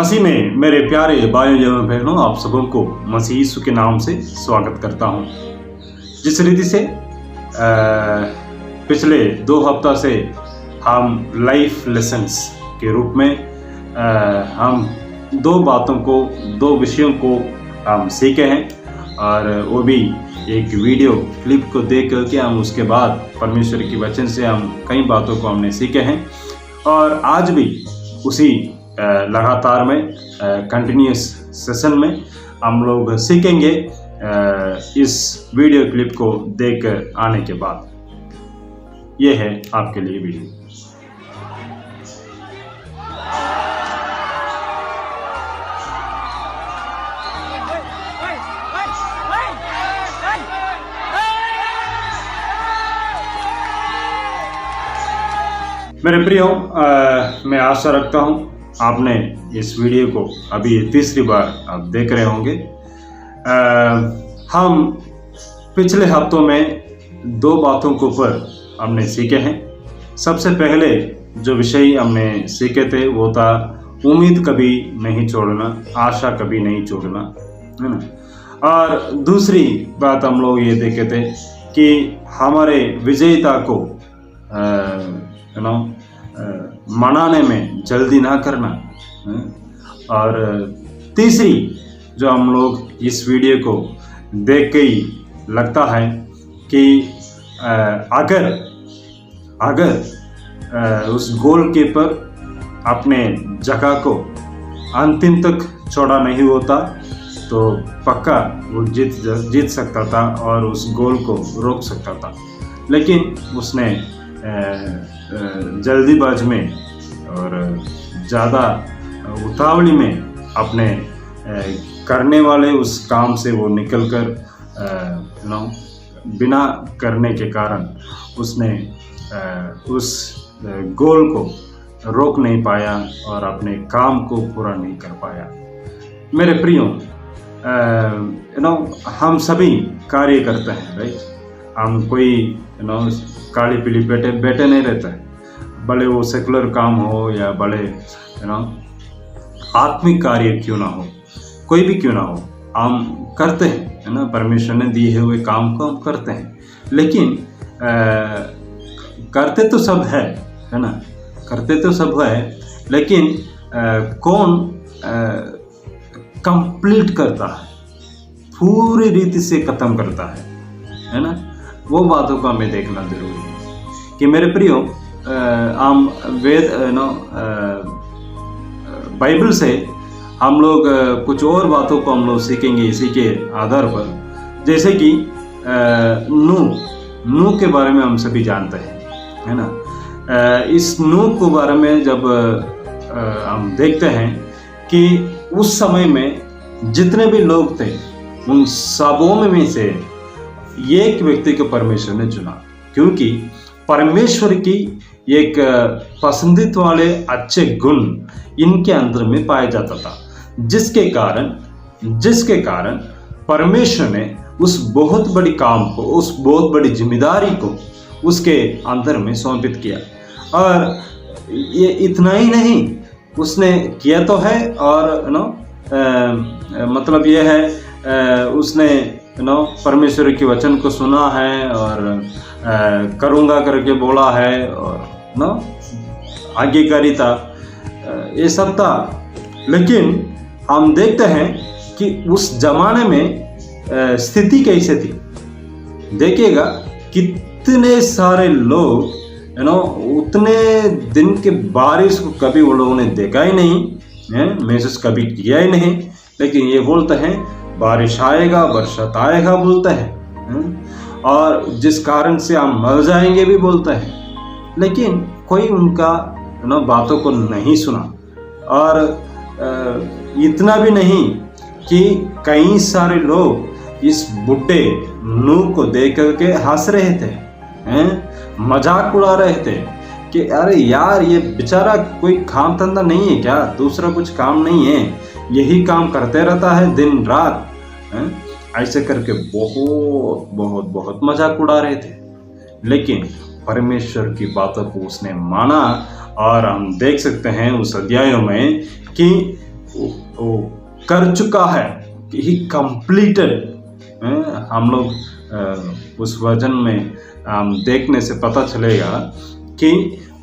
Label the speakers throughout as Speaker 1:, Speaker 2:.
Speaker 1: मसीह में मेरे प्यारे भाइयों एवं बहनों, आप सबों को मसीह यीशु के नाम से स्वागत करता हूं। जिस रीति से पिछले 2 हफ्ता से हम लाइफ लेसन्स के रूप में हम 2 बातों को, 2 विषयों को हम सीखे हैं और वो भी एक वीडियो क्लिप को देख करके हम उसके बाद परमेश्वर की वचन से हम कई बातों को हमने सीखे हैं और आज भी उसी लगातार में कंटिन्यूस सेशन में हम लोग सीखेंगे इस वीडियो क्लिप को देख आने के बाद। ये है आपके लिए वीडियो। मेरे प्रियो, मैं आशा रखता हूँ आपने इस वीडियो को अभी तीसरी बार आप देख रहे होंगे। हम पिछले हफ्तों में 2 बातों के ऊपर हमने सीखे हैं। सबसे पहले जो विषय हमने सीखे थे वो था उम्मीद कभी नहीं छोड़ना, आशा कभी नहीं छोड़ना, है ना। और दूसरी बात हम लोग ये देखे थे कि हमारे विजेता को मनाने में जल्दी ना करना। और तीसरी जो हम लोग इस वीडियो को देख के ही लगता है कि अगर उस गोलकीपर अपने जगह को अंतिम तक छोड़ा नहीं होता तो पक्का वो जीत सकता था और उस गोल को रोक सकता था। लेकिन उसने जल्दीबाज में और ज़्यादा उतावली में अपने करने वाले उस काम से वो निकलकर बिना करने के कारण उसने उस गोल को रोक नहीं पाया और अपने काम को पूरा नहीं कर पाया। मेरे प्रियो, हम सभी कार्य करते हैं, राइट। हम कोई काली पीली बैठे नहीं रहता है, भले वो सेकुलर काम हो या भले आत्मिक कार्य क्यों ना हो, कोई भी क्यों ना हो, हम करते हैं, है ना। परमेश्वर ने दिए हुए काम को हम करते हैं, लेकिन करते तो सब है ना, करते तो सब है, लेकिन कौन कंप्लीट करता है, पूरी रीति से ख़त्म करता है ना। वो बातों को हमें देखना जरूरी है कि मेरे प्रियो, हम वेद बाइबल से हम लोग कुछ और बातों को हम लोग सीखेंगे इसी के आधार पर। जैसे कि नूह के बारे में हम सभी जानते हैं, है ना। इस नूह के बारे में जब हम देखते हैं कि उस समय में जितने भी लोग थे उन सबों में से एक व्यक्ति को परमेश्वर ने चुना, क्योंकि परमेश्वर की एक पसंदीदा वाले अच्छे गुण इनके अंदर में पाया जाता था, जिसके कारण परमेश्वर ने उस बहुत बड़ी काम को, उस बहुत बड़ी जिम्मेदारी को उसके अंदर में सौंपित किया। और ये इतना ही नहीं, उसने किया तो है और मतलब ये है उसने परमेश्वर के वचन को सुना है और करूँगा करके बोला है और आज्ञाकारी था, ये सब था। लेकिन हम देखते हैं कि उस जमाने में स्थिति कैसे थी। देखिएगा कितने सारे लोग उतने दिन के बारिश को कभी वो लोगों ने देखा ही नहीं है, महसूस कभी किया ही नहीं, लेकिन ये बोलते हैं बारिश आएगा, बरसात आएगा बोलते हैं, और जिस कारण से हम मर जाएंगे भी बोलते हैं। लेकिन कोई उनका बातों को नहीं सुना। और इतना भी नहीं कि कई सारे लोग इस बुढ़े नूह को देख करके हंस रहे थे, मजाक उड़ा रहे थे कि अरे यार, ये बेचारा कोई काम धंधा नहीं है क्या, दूसरा कुछ काम नहीं है, यही काम करते रहता है दिन रात, ऐसे करके बहुत बहुत बहुत मजाक उड़ा रहे थे। लेकिन परमेश्वर की बातों को उसने माना और हम देख सकते हैं उस अध्यायों में कि वो कर चुका है, ही कंप्लीटेड। हम लोग उस वचन में देखने से पता चलेगा कि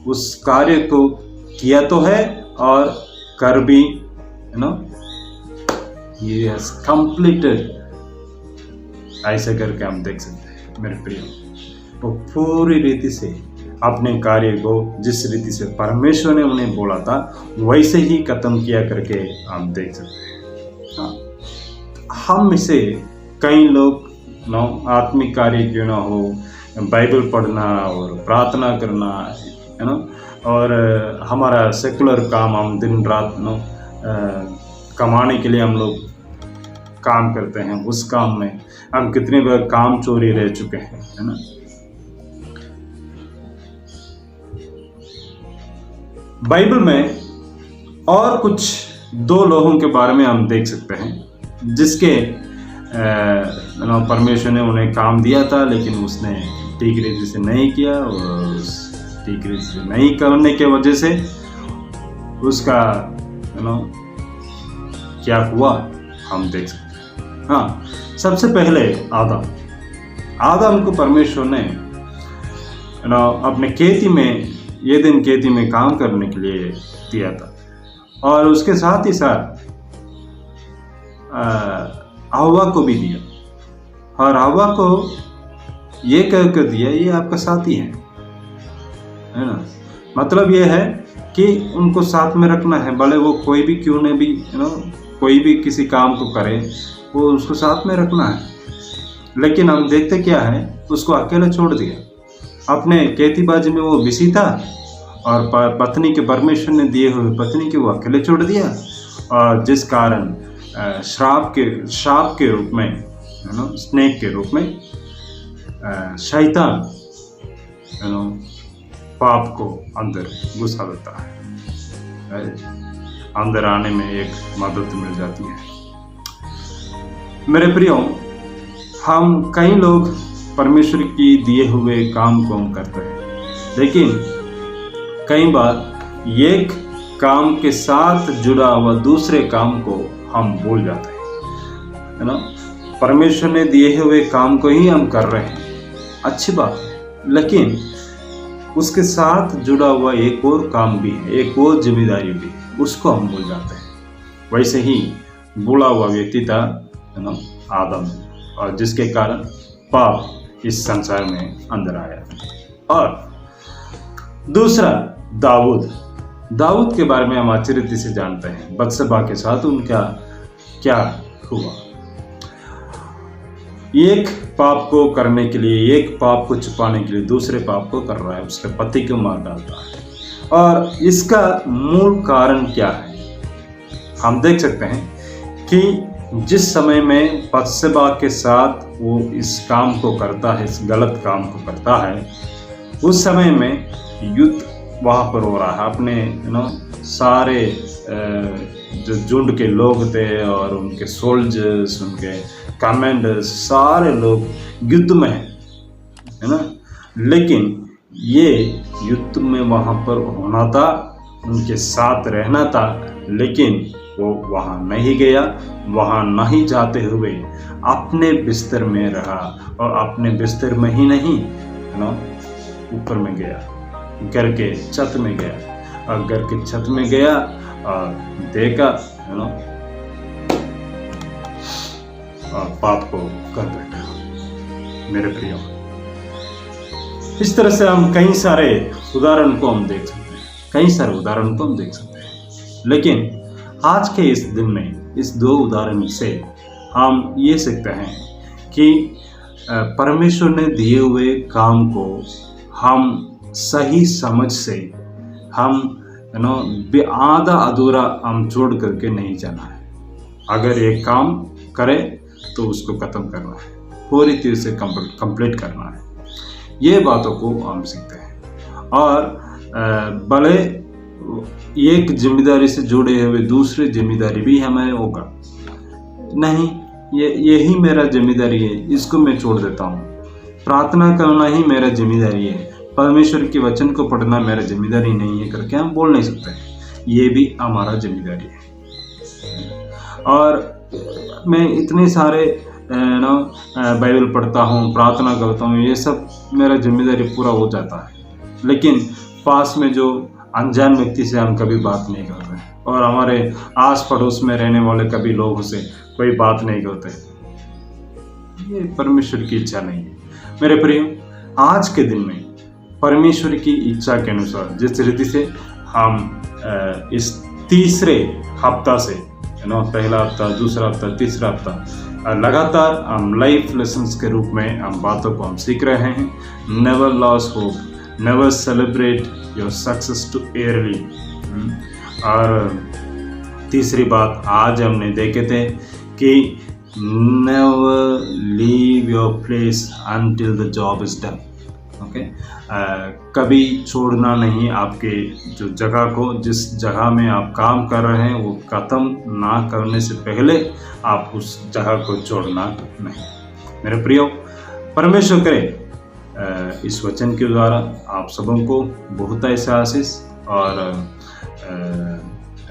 Speaker 1: उस कार्य को किया तो है और कर भी, he has completed, ऐसे करके हम देख सकते हैं मेरे प्रिय। वो पूरी रीति से अपने कार्य को जिस रीति से परमेश्वर ने उन्हें बोला था वैसे ही खत्म किया करके हम देख सकते हैं। हम इसे कई लोग आत्मिक कार्य क्यों ना हो, बाइबल पढ़ना और प्रार्थना करना, और हमारा सेकुलर काम हम दिन रात कमाने के लिए हम लोग काम करते हैं। उस काम में हम कितने बार काम चोरी रह चुके हैं, है ना। बाइबल में और कुछ दो लोगों के बारे में हम देख सकते हैं जिसके परमेश्वर ने उन्हें काम दिया था, लेकिन उसने ठीक रीति से नहीं किया, और ठीक रीति से नहीं करने के वजह से उसका क्या हुआ हम देख सकते हैं। हाँ, सबसे पहले आदम को परमेश्वर ने अपने खेती में, ये दिन खेती में काम करने के लिए दिया था, और उसके साथ ही साथ हव्वा को भी दिया, और हव्वा को ये कह कर दिया ये आपका साथी है ना। मतलब ये है कि उनको साथ में रखना है, भले वो कोई भी क्यों न भी कोई भी किसी काम को करे, वो उसको साथ में रखना है। लेकिन हम देखते क्या है, उसको अकेले छोड़ दिया। अपने खेतीबाजी में वो बिजी था, और पत्नी के परमेश्वर ने दिए हुए पत्नी के वो अकेले छोड़ दिया, और जिस कारण श्राप के रूप में, स्नेक के रूप में शैतान पाप को अंदर घुसा देता है। अंदर आने में एक मदद मिल जाती है। मेरे प्रियो, हम कई लोग परमेश्वर की दिए हुए काम को हम करते हैं, लेकिन कई बार एक काम के साथ जुड़ा हुआ दूसरे काम को हम भूल जाते हैं, है ना। परमेश्वर ने दिए हुए काम को ही हम कर रहे हैं, अच्छी बात है, लेकिन उसके साथ जुड़ा हुआ एक और काम भी है, एक और जिम्मेदारी भी है, उसको हम भूल जाते हैं। वैसे ही बुला हुआ व्यक्ति था, है ना, आदम, और जिसके कारण पाप इस संसार में अंदर आया। और दूसरा दाऊद के बारे में हम अच्छी रीति से जानते हैं। बत्शेबा के साथ उनका क्या हुआ। एक पाप को करने के लिए, एक पाप को छुपाने के लिए दूसरे पाप को कर रहा है, उसके पति को मार डालता है। और इसका मूल कारण क्या है, हम देख सकते हैं कि जिस समय में बत्शेबा के साथ वो इस काम को करता है, इस गलत काम को करता है, उस समय में युद्ध वहाँ पर हो रहा है। अपने सारे जो झुंड के लोग थे और उनके सोल्जर्स, उनके कमांडर्स, सारे लोग युद्ध में है ना। लेकिन ये युद्ध में वहाँ पर होना था, उनके साथ रहना था, लेकिन वो वहाँ नहीं गया। वहाँ नहीं जाते हुए अपने बिस्तर में रहा, और अपने बिस्तर में ही नहीं, है ना, ऊपर में गया, घर के छत में गया, और घर के छत में गया और देखा, है ना, और पाप को कर बैठा। मेरे प्रियो, इस तरह से हम कई सारे उदाहरण को हम देख सकते हैं, लेकिन आज के इस दिन में इस दो उदाहरण से हम ये सीखते हैं कि परमेश्वर ने दिए हुए काम को हम सही समझ से हम आधा अधूरा हम छोड़ करके नहीं जाना है। अगर एक काम करे तो उसको खत्म करना है, पूरी तरह से कंप्लीट करना है। ये बातों को हम सीखते हैं। और भले एक जिम्मेदारी से जुड़े हुए दूसरी जिम्मेदारी भी हमें होगा, नहीं यही मेरा जिम्मेदारी है, इसको मैं छोड़ देता हूँ। प्रार्थना करना ही मेरा जिम्मेदारी है, परमेश्वर के वचन को पढ़ना मेरा जिम्मेदारी नहीं है करके हम बोल नहीं सकते। ये भी हमारा जिम्मेदारी है। और मैं इतने सारे बाइबल पढ़ता हूँ, प्रार्थना करता हूँ, ये सब मेरा जिम्मेदारी पूरा हो जाता है, लेकिन पास में जो अनजान व्यक्ति से हम कभी बात नहीं करते और हमारे आस पड़ोस में रहने वाले कभी लोगों से कोई बात नहीं करते। ये परमेश्वर की इच्छा नहीं है। मेरे प्रियो, आज के दिन में परमेश्वर की इच्छा के अनुसार जिस रीति से हम इस तीसरे हफ्ता से पहला हफ्ता, दूसरा हफ्ता, तीसरा हफ्ता लगातार हम लाइफ लेसन्स के रूप में हम बातों को हम सीख रहे हैं। Never lose hope, never celebrate your success too early. और तीसरी बात आज हमने देखे थे कि never leave your place until the job is done. Okay, कभी छोड़ना नहीं आपके जो जगह को, जिस जगह में आप काम कर रहे हैं वो ख़त्म ना करने से पहले आप उस जगह को छोड़ना नहीं। मेरे प्रियो, परमेश्वर करे इस वचन के द्वारा आप सबों को बहुत ऐसा आशीष और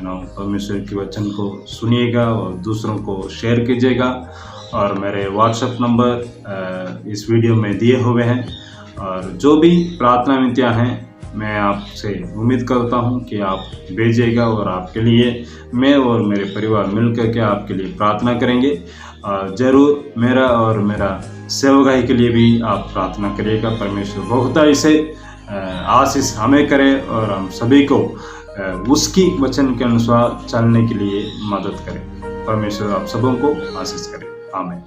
Speaker 1: परमेश्वर के वचन को सुनिएगा और दूसरों को शेयर कीजिएगा। और मेरे व्हाट्सएप नंबर इस वीडियो में दिए हुए हैं, और जो भी प्रार्थना विनतियाँ हैं मैं आपसे उम्मीद करता हूं कि आप भेजिएगा और आपके लिए मैं और मेरे परिवार मिलकर के आपके लिए प्रार्थना करेंगे। और ज़रूर मेरा और मेरा सेवकाई के लिए भी आप प्रार्थना करिएगा। परमेश्वर बहुत ऐसे आशीष हमें करे और हम सभी को उसकी वचन के अनुसार चलने के लिए मदद करें। परमेश्वर आप सबों को आशीष करे। आमीन।